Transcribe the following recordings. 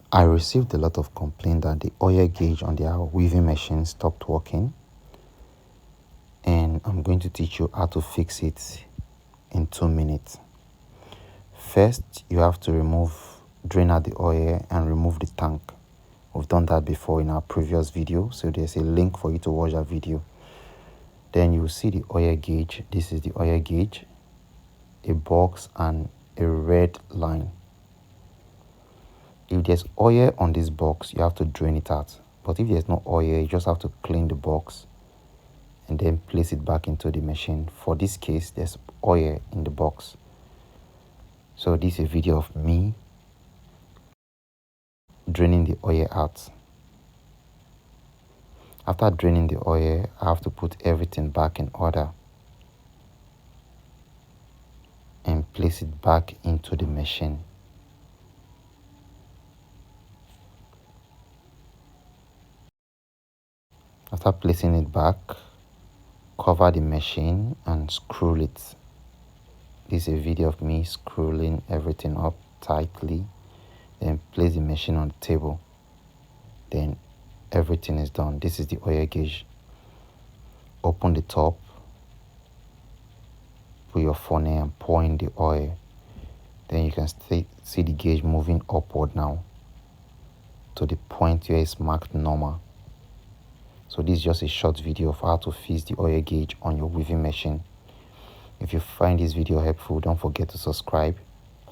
I received a lot of complaint that the oil gauge on their weaving machine stopped working, and I'm going to teach you how to fix it in 2 minutes. First, you have to drain out the oil and remove the tank. We've done that before in our previous video, so there's a link for you to watch that video. Then you will see the oil gauge. This is the oil gauge, a box and a red line. If there's oil on this box, you have to drain it out. But if there's no oil, you just have to clean the box and then place it back into the machine. For this case, there's oil in the box. So this is a video of me draining the oil out. After draining the oil, I have to put everything back in order and place it back into the machine. After placing it back, cover the machine and screw it. This is a video of me screwing everything up tightly. Then place the machine on the table. Then everything is done. This is the oil gauge. Open the top, put your funnel and pour in the oil. Then you can see the gauge moving upward now to the point where it's marked normal. So this is just a short video of how to fix the oil gauge on your weaving machine. If you find this video helpful, don't forget to subscribe,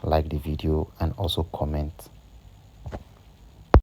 like the video, and also comment.